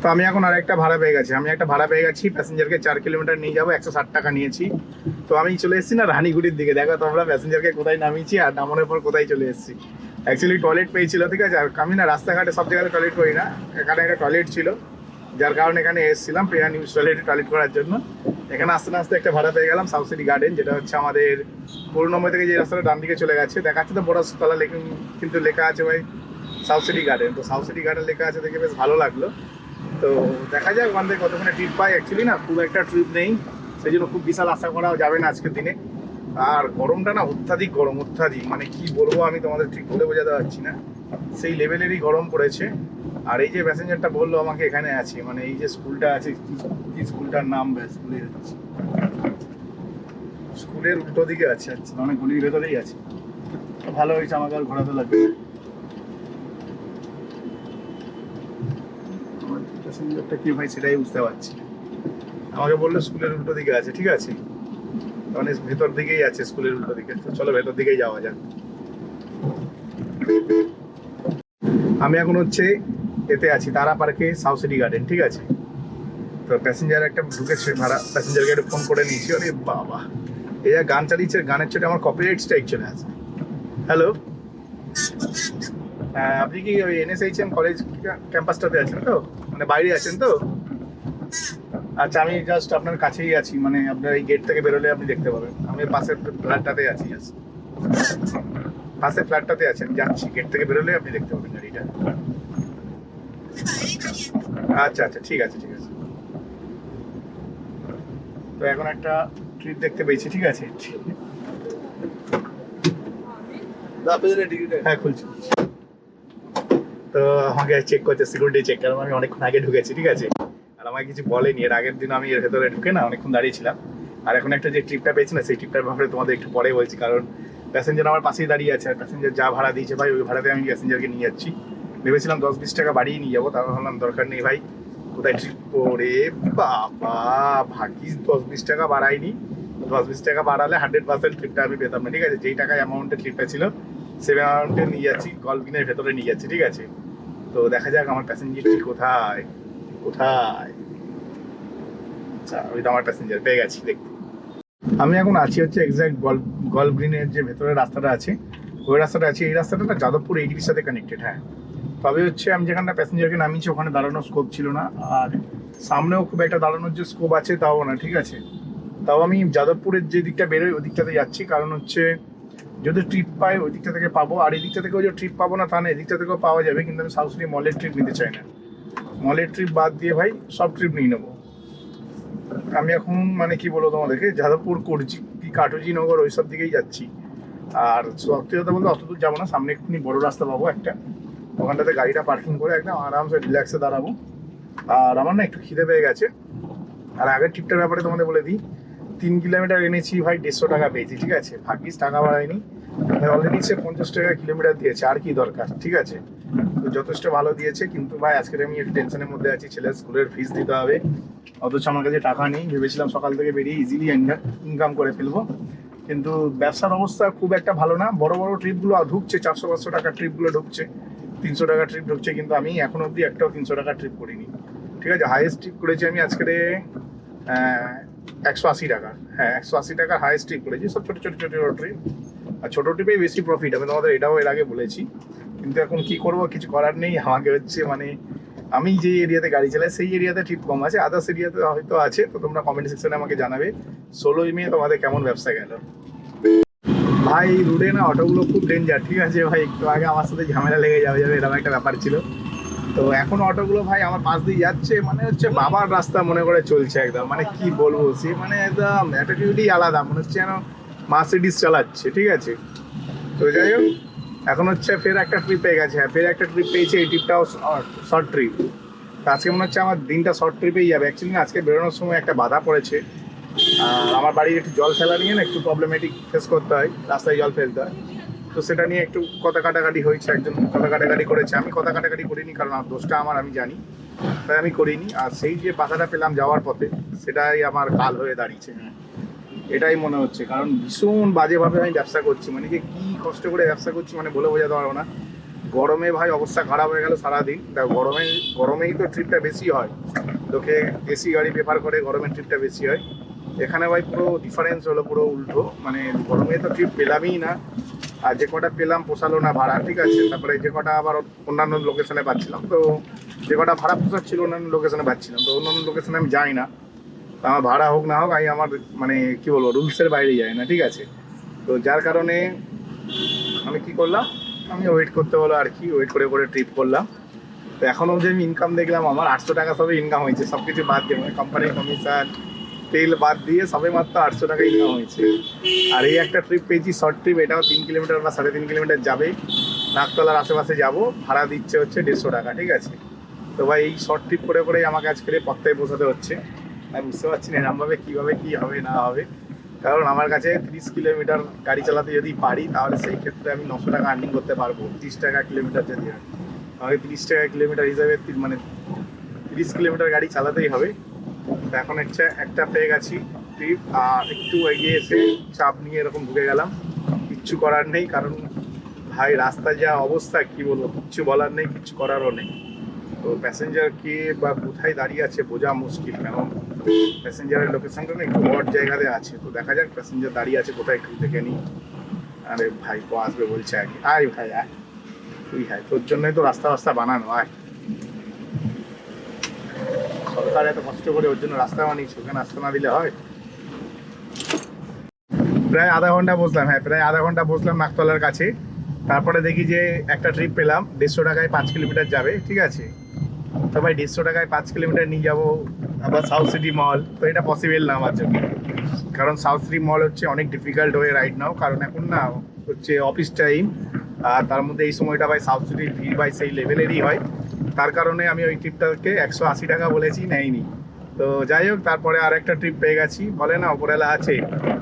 তো আমি এখন আর একটা ভাড়া পেয়ে গেছি, প্যাসেঞ্জারকে 4 কিলোমিটার নিয়ে যাবো, 160 টাকা নিয়েছি। তো আমি চলে এসেছি না রানীগুড়ির দিকে, দেখো তোমরা প্যাসেঞ্জারকে কোথায় নামিয়েছি আর নামানোর পর কোথায় চলে এসেছি। অ্যাকচুয়ালি টয়লেট পেয়েছিল, ঠিক আছে, আর আমি না রাস্তাঘাটে সব জায়গায় টয়লেট করি না, এখানে একটা টয়লেট ছিল যার কারণে এখানে এসেছিলাম প্রিয়া নিউজ টয়লেট করার জন্য। এখানে আস্তে আস্তে একটা ভাড়া পেয়ে গেলাম, সাউথ সিটি গার্ডেন, যেটা হচ্ছে আমাদের পুরনম্বর থেকে যে রাস্তাটা ডান দিকে চলে গেছে, দেখাচ্ছে তো বড় তলা, কিন্তু লেখা আছে ভাই সাউথ সিটি গার্ডেন। তো সাউথ সিটি গার্ডেন লেখা আছে দেখে বেশ ভালো লাগলো। তো দেখা যাক ওখান থেকে কতক্ষণে ট্রিপ পাই। অ্যাকচুয়ালি না খুব একটা ট্রিপ নেই, সেই জন্য খুব বিশাল আশা করাও যাবে না আজকের দিনে। আর গরমটা না অত্যাধিক গরম, অত্যাধিক, মানে কি বলবো আমি তোমাদের ঠিক বলে বোঝাতে পারছি না, সেই লেভেলেরই গরম পড়েছে। আর এই যে প্যাসেঞ্জারটা বললো আমাকে এখানে আছি, মানে এই যে স্কুলটা আছে, কি স্কুলটার নাম, স্কুলের উল্টো দিকে আছে, আচ্ছা মানে গলির ভেতরেই আছে। ভালো হয়েছে, আমাকে আর ঘোরাতে লাগবে না। প্যাসেঞ্জারটা কি ভাই সেটাই বুঝতে পারছি। আমাকে বললো স্কুলের উল্টো দিকে আছে, ঠিক আছে, মানে ভেতর দিকেই আছে, স্কুলের উল্টো দিকে। তো চলো ভেতর দিকেই যাওয়া যাক। আমি এখন হচ্ছে এতে আছি তারা পার্কে, সাউথ সিটি গার্ডেন, ঠিক আছে। তো প্যাসেঞ্জার একটা ঢুকেছে ভাড়া, প্যাসেঞ্জারকে একটু ফোন করে নিয়েছি। আরে বাবা, এই যা গান চালিয়েছে, গানের চোটে আমার কপিরাইট স্ট্রাইক চলে আসে। হ্যালো, আপনি কি ওই NSHM কলেজ ক্যাম্পাসটাতে আছেন তো, মানে বাইরে আছেন তো? আচ্ছা, আমি জাস্ট আপনার কাছেই আছি, মানে আপনার এই গেট থেকে বেরোলে আপনি দেখতে পাবেন। আমি পাশের ফ্ল্যাটটাতে আছি, পাশের ফ্ল্যাটটাতে আছি, আমি যাচ্ছি, গেট থেকে বেরোলে আপনি দেখতে পাবেন গাড়িটা। আচ্ছা আচ্ছা, ঠিক আছে ঠিক আছে। তো এখন একটা ট্রিপ দেখতে পেয়েছি, ঠিক আছে। হ্যাঁ খুলছি। তো আমাকে চেক করছে, সিকিউরিটি চেক, কারণ আমি অনেকক্ষণ আগে ঢুকেছি, ঠিক আছে। আর আমাকে কিছু বলেনি, এর আগের দিন আমি এর ভেতরে ঢুকে না অনেকক্ষণ দাঁড়িয়েছিলাম। আর এখন একটা যে ট্রিপটা পেয়েছি না, সেই ট্রিপটার ব্যাপারে তোমাদের একটু পরে বলছি, কারণ প্যাসেঞ্জার আমার পাশেই দাঁড়িয়ে আছে, আর প্যাসেঞ্জার যা ভাড়া দিয়েছে ভাই ওই ভাড়াতে আমি প্যাসেঞ্জারকে নিয়ে যাচ্ছি। ভেবেছিলাম 10-20 টাকা বাড়িয়ে নিয়ে যাবো, তারপর ভাবলাম দরকার নেই ভাই, কোথায় ট্রিপ করে বাবা, ভাগিস 10-20 টাকা বাড়াইনি। 10-20 টাকা বাড়ালে 100% ট্রিপটা আমি পেতাম না, ঠিক আছে। যেই টাকায় অ্যামাউন্টের ট্রিপটা ছিল সেই অ্যামাউন্টে নিয়ে যাচ্ছি, গল্ফিনের ভেতরে নিয়ে যাচ্ছি, ঠিক আছে। তো দেখা যাক আমার প্যাসেঞ্জারটি কোথায় কোথায়। আচ্ছা, ওই তো আমার প্যাসেঞ্জার পেয়ে গেছি দেখতে। আমি এখন আছি হচ্ছে এক্সাক্ট গল্ফ গ্রিনের যে ভেতরের রাস্তাটা আছে, ওই রাস্তাটা আছে। এই রাস্তাটা না যাদবপুর এইটির সাথে কানেক্টেড, হ্যাঁ। তবে হচ্ছে আমি যেখানটা প্যাসেঞ্জারকে নামিয়েছি ওখানে দাঁড়ানোর স্কোপ ছিল না, আর সামনেও খুব একটা দাঁড়ানোর যে স্কোপ আছে তাও না, ঠিক আছে। তাও আমি যাদবপুরের যে দিকটা বেরোই ওই দিকটাতে যাচ্ছি, কারণ হচ্ছে যদি ট্রিপ পাই ওই দিকটা থেকে পাবো, আর এই দিকটা থেকেও যে ট্রিপ পাবো না তা না, এদিকটা থেকেও পাওয়া যাবে, কিন্তু আমি সাউথ সিটি মলের ট্রিপ নিতে চাই না। মলের ট্রিপ বাদ দিয়ে ভাই সব ট্রিপ নিয়ে নেবো। আমি এখন মানে কি বলবো তোমাদেরকে, যাদবপুর করছি কি কাটুজি নগর ওইসব দিকেই যাচ্ছি। আর সত্যি কথা বলতে অত দূর যাবো না, সামনে একটুখানি বড় রাস্তা পাবো একটা, ওখানটাতে গাড়িটা পার্কিং করে একদম আরামসে রিল্যাক্সে দাঁড়াবো। আর আমার না একটু খিদে পেয়ে গেছে। আর আগের ট্রিপটার ব্যাপারে তোমাদের বলে দিই, 3 কিলোমিটার এনেছি ভাই, 150 টাকা পেয়েছি, ঠিক আছে। ভাগ্যিস টাকা বাড়ায়নি, অলরেডি সে 50 টাকা কিলোমিটার দিয়েছে, আর কি দরকার, ঠিক আছে। তো যথেষ্ট ভালো দিয়েছে, কিন্তু ভাই আজকে আমি একটু টেনশনের মধ্যে আছি, ছেলের স্কুলের ফিস দিতে হবে, অথচ আমার কাছে টাকা নেই। ভেবেছিলাম সকাল থেকে বেরিয়ে ইজিলি ইনকাম করে ফেলবো, কিন্তু ব্যবসার অবস্থা খুব একটা ভালো না। বড় বড় ট্রিপগুলো ঢুকছে, 400-500 টাকার ট্রিপগুলো ঢুকছে, 300 টাকা ট্রিপ ঢুকছে, কিন্তু আমি এখন অবধি একটাও 300 টাকার ট্রিপ করিনি, ঠিক আছে। হাইয়েস্ট ট্রিপ করেছি আমি আজকে 180 টাকা, হ্যাঁ 180 টাকার হাইয়েস্ট ট্রিপ করেছি, সব ছোটো ছোটো ছোটো ট্রিপ। আর ছোটো ট্রিপেই বেশি প্রফিট, আমি তোমাদের এটাও এর আগে বলেছি। কিন্তু এখন কি করবো, কিছু করার নেই। আমাকে হচ্ছে মানে আমি যে এরিয়াতে গাড়ি চালাই সেই এরিয়াতে ট্রিপ কম আছে, আদার্স এরিয়াতে হয়তো আছে। তো তোমরা কমেন্ট সেকশনে আমাকে জানাবে 16ই মে তোমাদের কেমন ব্যবসা গেল। ভাই রুটে না অটোগুলো খুব ডেঞ্জার, ঠিক আছে ভাই। একটু আগে আমার সাথে ঝামেলা লেগে যাবে এরকম একটা ব্যাপার ছিল। তো এখন অটোগুলো ভাই আমার পাশ দিয়ে যাচ্ছে, মানে হচ্ছে বাবার রাস্তা মনে করে চলছে একদম, মানে কি বলবো, সে মানে একদম অ্যাটিটিউডই আলাদা, মনে হচ্ছে যেন মার্সিডিজ চালাচ্ছে, ঠিক আছে। তো যাই হোক, এখন হচ্ছে ফের একটা ট্রিপ পেয়ে গেছে, হ্যাঁ ফের একটা ট্রিপ পেয়েছে, এই ট্রিপটাও শর্ট ট্রিপ। আজকে মনে হচ্ছে আমার দিনটা শর্ট ট্রিপেই যাবে। অ্যাকচুয়ালি আজকে বেরোনোর সময় একটা বাধা পড়েছে, আর আমার বাড়ির একটু জল ফেলা নিয়ে না একটু প্রবলেমেটিক ফেস করতে হয়, রাস্তায় জল ফেলতে হয়। তো সেটা নিয়ে একটু কথা কাটাকাটি হয়েছে, একজন কথা কাটাকাটি করেছে, আমি কথা কাটাকাটি করিনি, কারণ দোষটা আমার আমি জানি, তাই আমি করিনি। আর সেই যে বাধাটা পেলাম যাওয়ার পথে, সেটাই আমার কাল হয়ে দাঁড়িয়েছে, এটাই মনে হচ্ছে। কারণ ভীষণ বাজেভাবে আমি ব্যবসা করছি, মানে যে কী কষ্ট করে ব্যবসা করছি মানে বলে বোঝাতে পারবো না। গরমে ভাই অবস্থা খারাপ হয়ে গেল সারাদিন। তা গরমেই তো ট্রিপটা বেশি হয়, লোকে এসি গাড়ি প্রেফার করে, গরমের ট্রিপটা বেশি হয়। এখানে ভাই পুরো ডিফারেন্স হলো, পুরো উল্টো। মানে গরমে তো ট্রিপ পেলামই না, আর যে কটা পেলাম পোষালো না ভাড়া, ঠিক আছে। তারপরে যে কটা আবার অন্যান্য লোকেশনে পাচ্ছিলাম, তো যে কটা ভাড়া পোষাচ্ছিল অন্যান্য লোকেশনে পাচ্ছিলাম, তো অন্যান্য লোকেশনে আমি যাই না। তো আমার ভাড়া হোক না হোক, আমি আমার মানে কি বলবো রুলসের বাইরে যাই না, ঠিক আছে। তো যার কারণে আমি কি করলাম, আমি ওয়েট করতে হলো আর কি, ওয়েট করে করে ট্রিপ করলাম। তো এখনও যে আমি ইনকাম দেখলাম আমার 800 টাকা সবে ইনকাম হয়েছে, সব কিছু বাদ দিয়ে, মানে কোম্পানির কমিশন তেল বাদ দিয়ে সবে মাত্র 800 টাকা ইনকাম হয়েছে। আর এই একটা ট্রিপ পেয়েছি, শর্ট ট্রিপ, এটাও 3 কিলোমিটার বা 3.5 কিলোমিটার যাবে, নাকতলার আশেপাশে যাব, ভাড়া দিচ্ছে হচ্ছে 150 টাকা, ঠিক আছে। তো ভাই এই শর্ট ট্রিপ করে করেই আমাকে আজকে পথটায় বসাতে হচ্ছে। আমি বুঝতে পারছি না এরমভাবে কীভাবে কী হবে না হবে, কারণ আমার কাছে 30 কিলোমিটার গাড়ি চালাতে যদি পারি, তাহলে সেই ক্ষেত্রে আমি 900 টাকা আর্নিং করতে পারবো। 30 টাকা কিলোমিটার যদি হয়, আমাকে 30 টাকা কিলোমিটার হিসাবে মানে 30 কিলোমিটার গাড়ি চালাতেই হবে। তো এখন হচ্ছে একটা পেয়ে গেছি ট্রিপ, আর একটু এগিয়ে এসে চাপ নিয়ে এরকম ঢুকে গেলাম। কিচ্ছু করার নেই, কারণ ভাই রাস্তায় যা অবস্থা কি বলবো, কিচ্ছু বলার নেই, কিচ্ছু করারও নেই। তো প্যাসেঞ্জার কে বা কোথায় দাঁড়িয়ে আছে বোঝা মুশকিল, কারণ প্যাসেঞ্জারের লোকেশনটা না একটু অড জায়গাতে আছে। তো দেখা যাক প্যাসেঞ্জার দাঁড়িয়ে আছে কোথায়, একটু দেখে নিই। আরে ভাই তো আসবে বলছে আগে, আয় ভাই আয়, তুই আয়, তোর জন্যই তো রাস্তা বানানো। আয়, সরকার এত কষ্ট করে ওর জন্য রাস্তা বানিয়েছে, ওখানে রাস্তা না দিলে হয়। প্রায় আধা ঘন্টা বসলাম, হ্যাঁ প্রায় আধা ঘন্টা বসলাম নাকতলার কাছে। তারপরে দেখি যে একটা ট্রিপ পেলাম 150 টাকায় 5 কিলোমিটার যাবে, ঠিক আছে। তো ভাই 150 টাকায় 5 কিলোমিটার নিয়ে যাবো আবার সাউথ সিটি মল, তো এটা পসিবল না আমার জন্য। কারণ সাউথ সিটি মল হচ্ছে অনেক ডিফিকাল্ট হয়ে রাইট নাও, কারণ এখন না হচ্ছে অফিস টাইম, আর তার মধ্যে এই সময়টা ভাই সাউথ সিটির ভিড় ভাই সেই লেভেলেরই হয়। তার কারণে আমি ওই ট্রিপটাকে 180 টাকা বলেছি, নেয়নি। তো যাই হোক, তারপরে আর একটা ট্রিপ পেয়ে গেছি, বলে না ওপরওয়ালা আছে,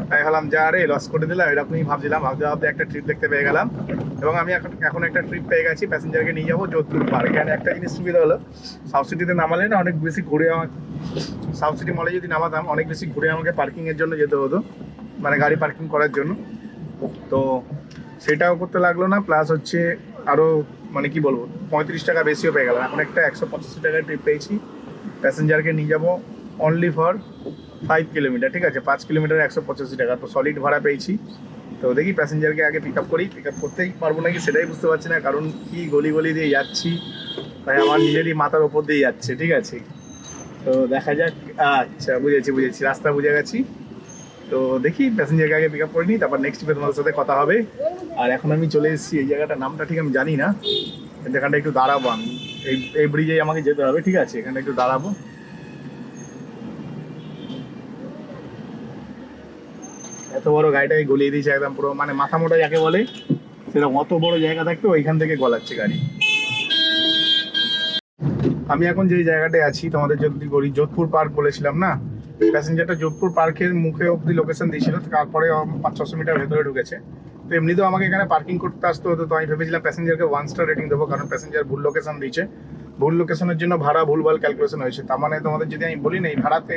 তাই ভাবলাম যা রে লস করে দিলাম, এরকমই ভাবতে ভাবতে একটা ট্রিপ দেখতে পেয়ে গেলাম। এবং আমি এখন একটা ট্রিপ পেয়ে গেছি, প্যাসেঞ্জারকে নিয়ে যাবো যোধপুর পার্ক। এখানে একটা জিনিস সুবিধা হলো, সাউথ সিটিতে নামালে না অনেক বেশি ঘুরে, আমার সাউথ সিটি মলে যদি নামাতাম অনেক বেশি ঘুরে আমাকে পার্কিংয়ের জন্য যেতে হতো, মানে গাড়ি পার্কিং করার জন্য। তো সেটাও করতে লাগলো না, প্লাস হচ্ছে আরও মানে কি বলবো 35 টাকা বেশিও পেয়ে গেলাম। এখন একটা 185 টাকার ট্রিপ পেয়েছি, প্যাসেঞ্জারকে নিয়ে যাবো অনলি ফর 5 কিলোমিটার, ঠিক আছে। 5 কিলোমিটার 185 টাকা, তো সলিড ভাড়া পেয়েছি। তো দেখি প্যাসেঞ্জারকে আগে পিক আপ করি, পিক আপ করতেই পারবো নাকি সেটাই বুঝতে পারছি না, কারণ কি গলি গলি দিয়ে যাচ্ছি, তাই আমার নিজেরই মাথার ওপর দিয়ে যাচ্ছে, ঠিক আছে। তো দেখা যাক। আচ্ছা বুঝেছি, রাস্তা বুঝে গেছি। তো দেখি প্যাসেঞ্জারকে আগে পিক আপ করে নিই, তারপর নেক্সট ট্রিপে তোমাদের সাথে কথা হবে। আর এখন আমি চলে এসেছি এই জায়গাটার নামটা ঠিক আমি জানি না, এখানটা একটু দাঁড়াবো আমি, এই ব্রিজেই আমাকে যেতে হবে, ঠিক আছে। এখানটা একটু দাঁড়াবো। এত বড় গাড়িটাকে গলিয়ে দিয়েছে একদম, পুরো মানে মাথা মোটা যাকে বলে সেরকম, অত বড় জায়গা থাকতো ওইখান থেকে গলাচ্ছে গাড়ি। আমি এখন যে জায়গাটায় আছি, তোমাদের যদি বলি যোধপুর পার্ক বলেছিলাম না, প্যাসেঞ্জারটা যোধপুর পার্কের মুখে অব্দি লোকেশন দিয়েছিল, তারপরে 500-600 মিটার ভেতরে ঢুকেছে। তো এমনিতেও আমাকে এখানে পার্কিং করতে আসতে হতো, তো আমি ভেবেছিলাম প্যাসেঞ্জারকে 1 স্টার রেটিং দেবো, কারণ প্যাসেঞ্জার ভুল লোকেশন দিয়েছে, ভুল লোকেশনের জন্য ভাড়া ভুলভাল ক্যালকুলেশন হয়েছে। তার মানে তোমাদের যদি আমি বলি না, এই ভাড়াতে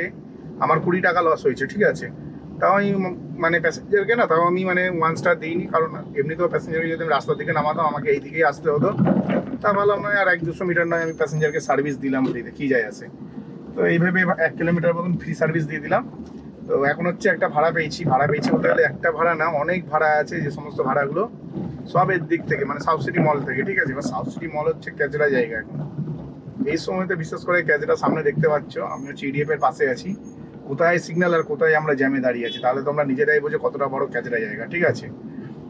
আমার 20 টাকা লস হয়েছে, ঠিক আছে। তাও আমি মানে প্যাসেঞ্জারকে না, তাও আমি মানে 1 স্টার দিইনি, কারণ এমনিতেও প্যাসেঞ্জারকে যদি আমি রাস্তার দিকে নামাতাম আমাকে এই দিকেই আসতে হতো। তা ভাবলাম নয় আর 100-200 মিটার নয়, আমি প্যাসেঞ্জারকে সার্ভিস দিলাম, কি যায় আসে। তো এইভাবে 1 কিলোমিটার মতন ফ্রি সার্ভিস দিয়ে দিলাম। তো এখন হচ্ছে একটা ভাড়া পেয়েছি বলতে গেলে একটা ভাড়া না, অনেক ভাড়া আছে, যে সমস্ত ভাড়াগুলো সব এর দিক থেকে, মানে সাউথ সিটি মল থেকে, ঠিক আছে। এবার সাউথ সিটি মল হচ্ছে ক্যাজরা জায়গা, এখন এই সময়তে বিশেষ করে ক্যাজরা সামনে দেখতে পাচ্ছ, আমি হচ্ছে ইডিএফ এর পাশে আছি, কোথায় সিগন্যাল আর কোথায় আমরা জ্যামে দাঁড়িয়ে আছি, তাহলে তোমরা নিজেরাই বোঝো কতটা বড় ক্যাজরা জায়গা, ঠিক আছে।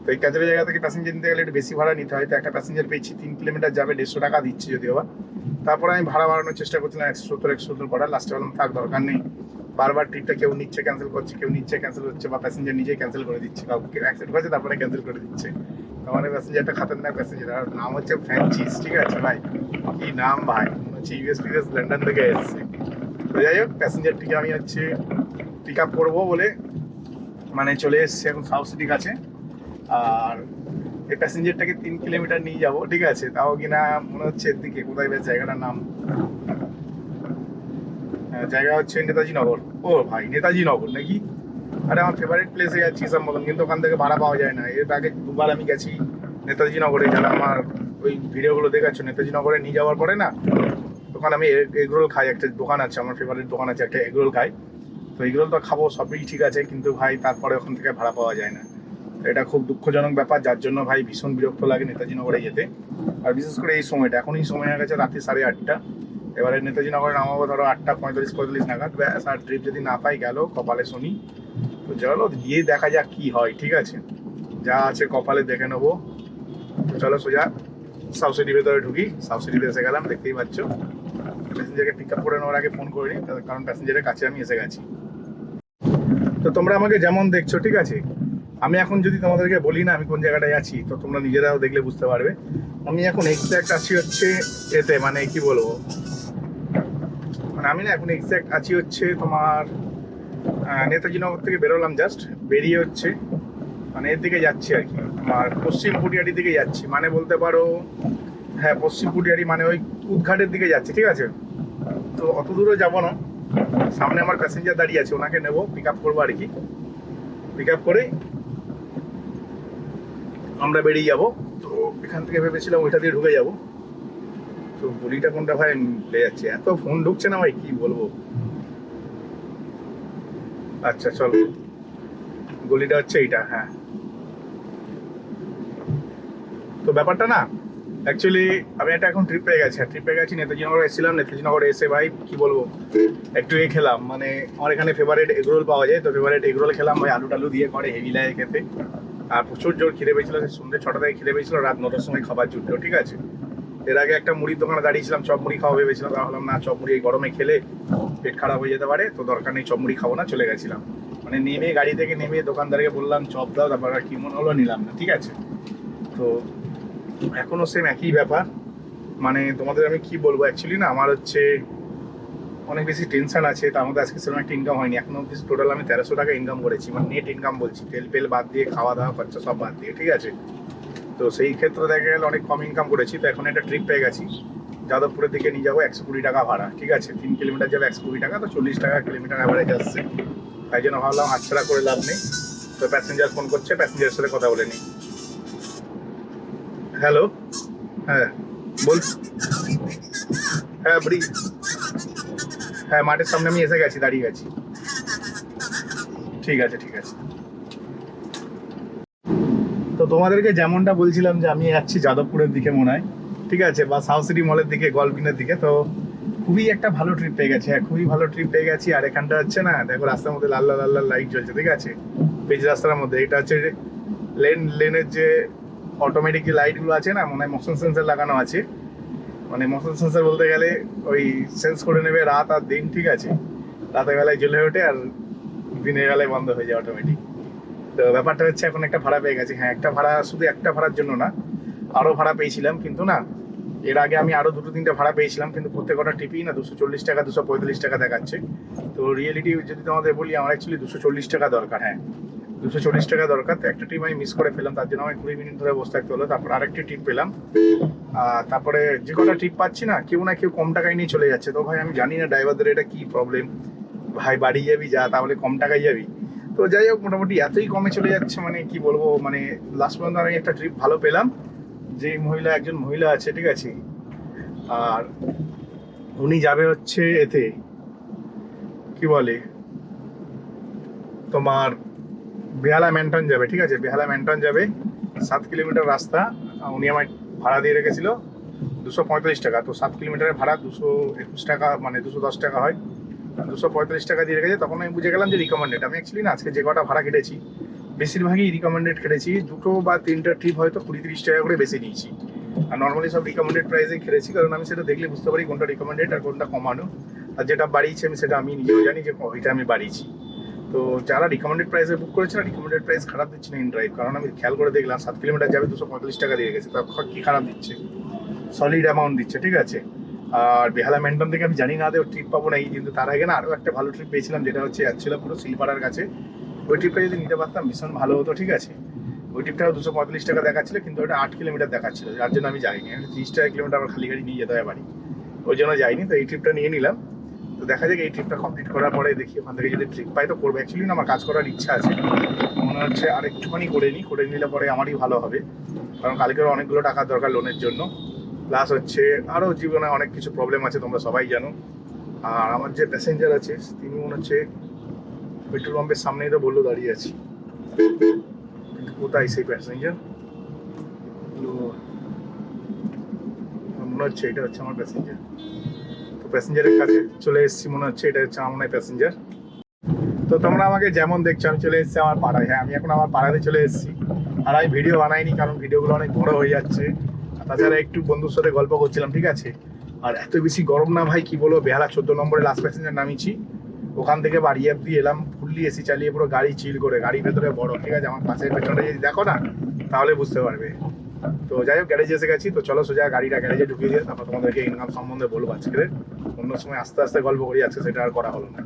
তো এই ক্যাজরা জায়গা থেকে প্যাসেঞ্জার নিতে গেলে একটু বেশি ভাড়া নিতে হয়। তো একটা প্যাসেঞ্জার পেয়েছি 3 কিলোমিটার যাবে, 150 টাকা দিচ্ছি যদিও বা। তারপরে আমি ভাড়া বাড়ানোর চেষ্টা করছিলাম 170 করার, লাস্টে বললাম থাক দরকার নেই, বারবার ট্রিপটা কেউ নিচ্ছে ক্যান্সেল করছে, কেউ নিচ্ছে ক্যান্সেল হচ্ছে, বা প্যাসেঞ্জার নিজেই ক্যান্সেল করে দিচ্ছে, কাউকে অ্যাকসেপ্ট করছে তারপরে ক্যান্সেল করে দিচ্ছে। আমার প্যাসেঞ্জারটা খাতারনাক প্যাসেঞ্জার, আর নাম হচ্ছে ফ্র্যাঞ্চিস, ঠিক আছে ভাই, কি নাম ভাই, মনে হচ্ছে ইউএস লন্ডন থেকে এসছে। তো যাই হোক, প্যাসেঞ্জারটিকে আমি হচ্ছে পিক আপ করবো বলে মানে চলে এসছি এখন সাউথ সিটির কাছে। আর এই প্যাসেঞ্জারটাকে 3 কিলোমিটার নিয়ে যাবো, ঠিক আছে। তাও কিনা মনে হচ্ছে এর দিকে কোথায় বেশ জায়গাটার নাম, জায়গা হচ্ছে নেতাজি নগর। ও ভাই নেতাজি নগর নাকি, আরে আমার ফেভারিট প্লেসে যাচ্ছি সব মতন, কিন্তু ওখান থেকে ভাড়া পাওয়া যায় না। এর আগে 2বার আমি গেছি নেতাজি নগরে, যারা আমার ওই ভিডিওগুলো দেখাচ্ছ, নেতাজি নগরে নিয়ে যাওয়ার পরে না ওখানে আমি এগরোল খাই, একটা দোকান আছে আমার ফেভারিট দোকান আছে একটা, এগরোল খাই। তো এগরোল তো খাবো, সবই ঠিক আছে, কিন্তু ভাই তারপরে ওখান থেকে ভাড়া পাওয়া যায় না। এটা খুব দুঃখজনক ব্যাপার, যার জন্য ভাই ভীষণ বিরক্ত লাগে নেতাজি নগরে যেতে। আর বিশেষ করে এই সময়টা, এখন এই সময় হয়ে গেছে রাত্রি 8:30। এবারে নেতাজি নগরে নামাবো ধরো 8:45 নাগাদ, ব্যাস। আর ট্রিপ যদি না পাই গেল, কপালে শুনি। তো চলো গিয়ে দেখা যাক কি হয়, ঠিক আছে, যা আছে কপালে দেখে নেবো। তো চলো সোজা সাউথ সিটির ভেতরে ঢুকি। সাউথ সিটিতে এসে গেলাম, দেখতেই পাচ্ছ। প্যাসেঞ্জারকে পিক আপ করে নেওয়ার আগে ফোন করে নিই, কারণ প্যাসেঞ্জারের কাছে আমি এসে গেছি। তো তোমরা আমাকে যেমন দেখছো, ঠিক আছে, আমি এখন যদি তোমাদেরকে বলি না আমি কোন জায়গাটায় আছি, তো তোমরা নিজেরাও দেখলে বুঝতে পারবে। আমি এখন এক্স্যাক্ট আছি হচ্ছে এতে, মানে কি বলবো, মানে আমি না এখন এক্স্যাক্ট আছি হচ্ছে তোমার নেতাজি নগর থেকে বেরোলাম, জাস্ট বেরিয়ে হচ্ছে মানে এর দিকে যাচ্ছি আর কি, তোমার পশ্চিম পুটিয়ারির দিকে যাচ্ছি, মানে বলতে পারো হ্যাঁ পশ্চিম পুটিয়ারি, মানে ওই কুদঘাটের দিকে যাচ্ছি, ঠিক আছে। তো অত দূরে যাবো না, সামনে আমার প্যাসেঞ্জার দাঁড়িয়ে আছে, ওনাকে নেবো, পিক আপ করবো আর কি। পিক আপ করে আমরা বেরিয়ে যাব। তো এখান থেকে ভেবেছিলাম ওইটা দিয়ে ঢুকে যাব, তো গলিটা কোনটা ভাই ভুলে যাচ্ছে, এত ফোন ঢুকছে না ভাই, কি বলবো। আচ্ছা চলো, গলিটা হচ্ছে এইটা, হ্যাঁ। তো ব্যাপারটা না অ্যাকচুয়ালি আমি একটা এখন ট্রিপ পেয়ে গেছি, ট্রিপ পেয়ে গেছি, নেতাজি নগরে এসেছিলাম, নেতাজি নগরে এসে ভাই কি বলবো, একটু খেলাম, মানে আমার এখানে ফেভারিট এগরোল পাওয়া যায়, তো ফেভারিট এগরোল খেলাম ভাই, আলু টালু দিয়ে করে, হেভি লাগে খেতে। আর প্রচুর জোর খিদে পেয়েছিল, সন্ধ্যে 6টা থেকে খিদে পেয়েছিল, রাত 9টার সময় খাবার জুটলো, ঠিক আছে। এর আগে একটা মুড়ির দোকানে দাঁড়িয়েছিলাম, চপ মুড়ি খাওয়া ভেবেছিলাম, ভাবলাম না চপ মুড়ি এই গরমে খেলে পেট খারাপ হয়ে যেতে পারে, তো দরকার নেই, চপ মুড়ি খাবো না, চলে গেছিলাম। মানে নেমে গাড়ি থেকে নেমে দোকানদারকে বললাম চপ দাও, তারপর আর কি মনে হলো নিলাম না, ঠিক আছে। তো এখনো সেম একই ব্যাপার, মানে তোমাদের আমি কি বলবো, অ্যাকচুয়ালি না আমার হচ্ছে অনেক বেশি টেনশন আছে, তার মধ্যে আজকে সেরকম একটা ইনকাম হয়নি এখনো অব্দি। টোটাল আমি 1300 টাকা ইনকাম করেছি, মানে নেট ইনকাম বলছি, তেল পেল বাদ দিয়ে, খাওয়া দাওয়া খরচা সব বাদ দিয়ে, ঠিক আছে। তো সেই ক্ষেত্রে দেখা গেলে অনেক কম ইনকাম করেছি। তো এখন একটা ট্রিপ পেয়ে গেছি, যাদবপুরের দিকে নিয়ে যাবো, 120 টাকা ভাড়া, ঠিক আছে, 3 কিলোমিটার যাবে 120 টাকা, তো 40 টাকা কিলোমিটার অ্যাভারেজ আসছে। তাই জন্য ভাবলাম হাতছাড়া করে লাভ নেই। তো প্যাসেঞ্জার ফোন করছে, প্যাসেঞ্জারের সাথে কথা বলে নিই। হ্যালো, হ্যাঁ বল। হ্যাঁ ব্রিজ, হ্যাঁ মাঠের সামনে আমি এসে গেছি, দাঁড়িয়ে গেছি। ঠিক আছে ঠিক আছে। তো তোমাদেরকে যেমনটা বলছিলাম যে আমি যাচ্ছি যাদবপুরের দিকে মনে হয়, ঠিক আছে, বা সাউথ সিটি মলের দিকে, গলফিনের দিকে। তো খুবই একটা ভালো ট্রিপ পেয়ে গেছি, হ্যাঁ খুবই ভালো ট্রিপ পেয়ে গেছি। আর এখানটা হচ্ছে না, দেখো রাস্তার মধ্যে লাল লাল লাল লাইট জ্বলছে, ঠিক আছে, পেজ রাস্তার মধ্যে। এটা হচ্ছে লেনের যে অটোমেটিক যে লাইটগুলো আছে না, মনে হয় মোশন সেন্সার লাগানো আছে, মানে মোশন সেন্সার বলতে গেলে ওই সেন্স করে নেবে রাত আর দিন, ঠিক আছে, রাতের বেলায় জ্বলে ওঠে আর দিনের বেলায় বন্ধ হয়ে যায় অটোমেটিক। তো ব্যাপারটা হচ্ছে এখন একটা ভাড়া পেয়ে গেছি, হ্যাঁ একটা ভাড়া, শুধু একটা ভাড়ার জন্য না, আরও ভাড়া পেয়েছিলাম, কিন্তু না এর আগে আমি আরও 2-3টে ভাড়া পেয়েছিলাম, কিন্তু প্রত্যেকটা টিপেই না 240 টাকা 245 টাকা দেখাচ্ছে। তো রিয়েলিটি যদি তোমাদের বলি, আমার অ্যাকচুয়ালি 240 টাকা দরকার, হ্যাঁ 240 টাকা দরকার। তো একটা ট্রিপ আমি মিস করে ফেলাম, তার জন্য আমি 20 মিনিট ধরে বসে থাকতে হলো। তারপর আরেকটি ট্রিপ পেলাম, তারপরে যে কটা ট্রিপ পাচ্ছি না, কেউ না কেউ কম টাকায় নিয়ে চলে যাচ্ছে। তো ভাই আমি জানি না ড্রাইভারদের এটা কি প্রবলেম, ভাই বাড়ি যাবি যা, তাহলে কম টাকায় যাবি। তো যাই হোক, মোটামুটি এতই কমে চলে যাচ্ছে, মানে কি বলবো, মানে লাস্ট পর্যন্ত আমি একটা ট্রিপ ভালো পেলাম। যে একজন মহিলা আছে, ঠিক আছে, আর উনি যাবে হচ্ছে এতে কি বলে তোমার বেহালা ম্যান্টন যাবে, ঠিক আছে, বেহালা ম্যান্টন যাবে, 7 কিলোমিটার রাস্তা। উনি আমায় ভাড়া দিয়ে রেখেছিল 245 টাকা। তো 7 কিলোমিটারের ভাড়া 221 টাকা, মানে 210 টাকা হয়, 245 টাকা দিয়ে রেখেছে। তখন আমি বুঝে গেলাম যে রিকমেন্ডেড। আমি অ্যাকচুয়ালি না আজকে যে কটা ভাড়া কেটেছি বেশিরভাগই রিকমেন্ডেড কেটেছি, 2টো বা 3টা ট্রিপ হয়তো 20-30 টাকা করে বেশি নিয়েছি। আর নর্মালি সব রিকমেন্ডেড প্রাইসে খেলেছি, কারণ আমি সেটা দেখলে বুঝতে পারি কোনটা রিকমেন্ডেড আর কোনটা কমানো। আর যেটা বাড়িয়েছি আমি সেটা আমি নিজেও জানি যে ওইটা আমি বাড়িয়েছি। তো যারা রিকমেন্ডেড প্রাইসে বুক করেছে না, রিকমেন্ডেড প্রাইস খারাপ দিচ্ছে না ইন ড্রাইভ, কারণ আমি খেয়াল করে দেখলাম 7 কিলোমিটার যাবে 245 টাকা দিয়ে গেছে, তখন কি খারাপ দিচ্ছে, সলিড অ্যামাউন্ট দিচ্ছে, ঠিক আছে। আর বেহালা ম্যান্টন থেকে আমি জানি না ওদের ট্রিপ পাবো না, কিন্তু তার আগে না আরও একটা ভালো ট্রিপ পেয়েছিলাম, যেটা হচ্ছে যাচ্ছিল পুরো শিলপাড়ার কাছে। ওই ট্রিপটা যদি নিতে পারতাম ভীষণ ভালো হতো, ঠিক আছে। ওই ট্রিপটাও 245 টাকা দেখাচ্ছিল, কিন্তু ওটা 8 কিলোমিটার দেখাচ্ছিল, যার জন্য আমি যাইনি। 30 টাকা কিলোমিটার আমার খালি গাড়ি নিয়ে যেতে হয় বাড়ি, ওই জন্য যাইনি। তো এই ট্রিপটা নিয়ে নিলাম। তো তো দেখা যাক এই ট্রিপটা কমপ্লিট করার পরে দেখি ওখান থেকে যদি ট্রিপ পাই তো করবো। অ্যাকচুয়ালি না আমার কাজ করার ইচ্ছা আছে, মনে হচ্ছে আর একটুখানি করে নিলে পরে আমারই ভালো হবে, কারণ কালকের অনেকগুলো টাকার দরকার লোনের জন্য, প্লাস হচ্ছে আরও জীবনে অনেক কিছু প্রবলেম আছে তোমরা সবাই জানো। আর আমার যে প্যাসেঞ্জার আছে তিনি মনে হচ্ছে পেট্রোল পাম্পের সামনেই তো বললো দাঁড়িয়ে আছি, কিন্তু কোথায় সেই প্যাসেঞ্জার? মনে হচ্ছে এটা হচ্ছে আমার প্যাসেঞ্জার। তো প্যাসেঞ্জারের কাছে চলে এসেছি, মনে হচ্ছে এটা হচ্ছে আমার প্যাসেঞ্জার। তো তোমরা আমাকে যেমন দেখছো আমি চলে এসেছি আমার পাড়ায়। হ্যাঁ, আমি এখন আমার পাড়াতে চলে এসেছি। আর আমি ভিডিও বানাইনি কারণ ভিডিওগুলো অনেক বড় হয়ে যাচ্ছে, তাছাড়া একটু বন্ধুর সাথে গল্প করছিলাম, ঠিক আছে। আর এত বেশি গরম না ভাই, কি বলবো, বেহালা 14 নম্বরে লাস্ট প্যাসেঞ্জার নামিয়েছি, ওখান থেকে বাড়ি অব্দি এলাম ফুললি এসি চালিয়ে, পুরো গাড়ি চিল করে, গাড়ির ভেতরে বড়, ঠিক আছে। আমার পাশের পেছনটা যদি দেখো না তাহলে বুঝতে পারবে। তো যাই হোক, গ্যারেজে এসে গেছি, তো চলো সোজা গাড়িটা গ্যারেজে ঢুকিয়ে দিয়ে তারপর তোমাদেরকে ইনকাম সম্বন্ধে বলবো আজকে। অন্য সময় আস্তে আস্তে গল্প করি, আজকে সেটা আর করা হলো না।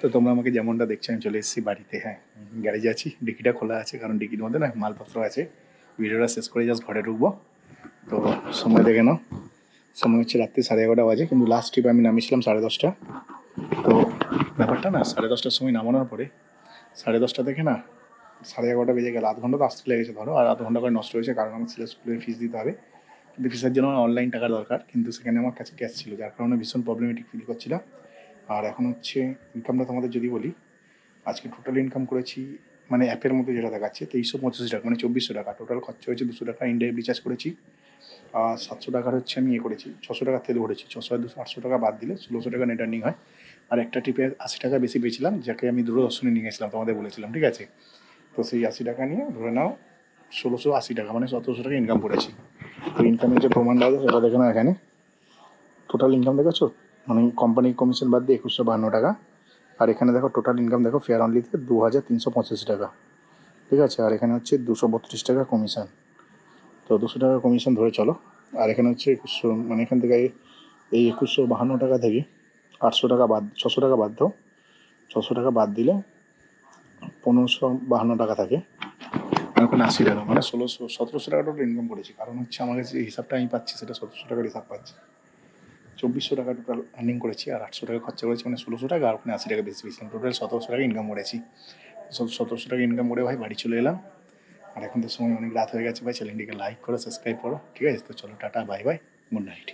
তো তোমরা আমাকে যেমনটা দেখছো আমি চলে এসেছি বাড়িতে। হ্যাঁ, গ্যারেজে আছি, ডিকিটা খোলা আছে কারণ ডিকির মধ্যে না মালপত্র আছে। ভিডিওটা শেষ করে জাস্ট ঘরে ঢুকবো। তো সময় দেখে নাও, সময় হচ্ছে রাত্রি 11:30 বাজে, কিন্তু লাস্ট ট্রিপে আমি নামিয়েছিলাম 10:30। তো ব্যাপারটা না 10:30টার সময় নামানোর পরে 10:30 থেকে না 11:30 বেজে গেল, আধ ঘন্টা তো আসতে লেগেছে ধরো, আর আধ ঘন্টা করে নষ্ট হয়েছে কারণ আমার ছেলে স্কুলের ফিস দিতে হবে, কিন্তু ফিসের জন্য আমার অনলাইন টাকার দরকার, কিন্তু সেখানে আমার কাছে ক্যাশ ছিল, যার কারণে ভীষণ প্রবলেমেটিক ফিল করছিলাম। আর এখন হচ্ছে ইনকামটা তোমাদের যদি বলি, আজকে টোটাল ইনকাম করেছি মানে অ্যাপের মধ্যে যেটা দেখাচ্ছে 2385 টাকা, মানে 2400 টাকা। টোটাল খরচা হয়েছে 200 টাকা, ইন্ডিয়া রিচার্জ করেছি। আর 700 টাকার হচ্ছে আমি করেছি, 600 টাকা তেল ভরেছি, 600 আর 200 800 টাকা বাদ দিলে 1600 টাকা নেট আর্নিং হয়। আর একটা ট্রিপে 80 টাকা বেশি পেয়েছিলাম, যাকে আমি দূরদর্শনে নিয়ে গেছিলাম, তোমাদের বলেছিলাম, ঠিক আছে। তো সেই 80 টাকা নিয়ে ধরে নাও 1680 টাকা, মানে 1700 টাকা ইনকাম করেছি। তো ইনকামের যে প্রমাণটা আছে সেটা দেখে না, এখানে টোটাল ইনকাম দেখেছো, মানে কোম্পানি কমিশন বাদ দিয়ে 2152 টাকা। আর এখানে দেখো টোটাল ইনকাম দেখো ফেয়ার অনলিতে 2385 টাকা, ঠিক আছে। আর এখানে হচ্ছে 232 টাকা কমিশন, তো 200 টাকা কমিশন ধরে চলো। আর এখানে হচ্ছে 2100, মানে এখান থেকে এই 2152 টাকা থেকে 800 টাকা বাদ, 600 টাকা বাদ দাও, 600 টাকা বাদ দিলে 1552 টাকা থাকে। এখন 80 টাকা, মানে 1700 টাকা টোটাল ইনকাম করেছি, কারণ হচ্ছে আমার কাছে যে হিসাবটা আমি পাচ্ছি সেটা 1700 টাকার হিসাব পাচ্ছি। 2400 টাকা টোটাল আর্নিং করেছি, আর 800 টাকা খরচা করেছি, মানে 1600 টাকা, আর ওখানে 80 টাকা বেশি পেয়েছিলাম, টোটাল 1700 টাকা ইনকাম করেছি। 1700 টাকা ইনকাম করে ভাই বাড়ি চলে এলাম। আর এখন তো সময় অনেক রাত হয়ে গেছে ভাই, চ্যানেলটিকে লাইক করো, সাবস্ক্রাইব করো, ঠিক আছে। তো চলো tata, bye bye, good night.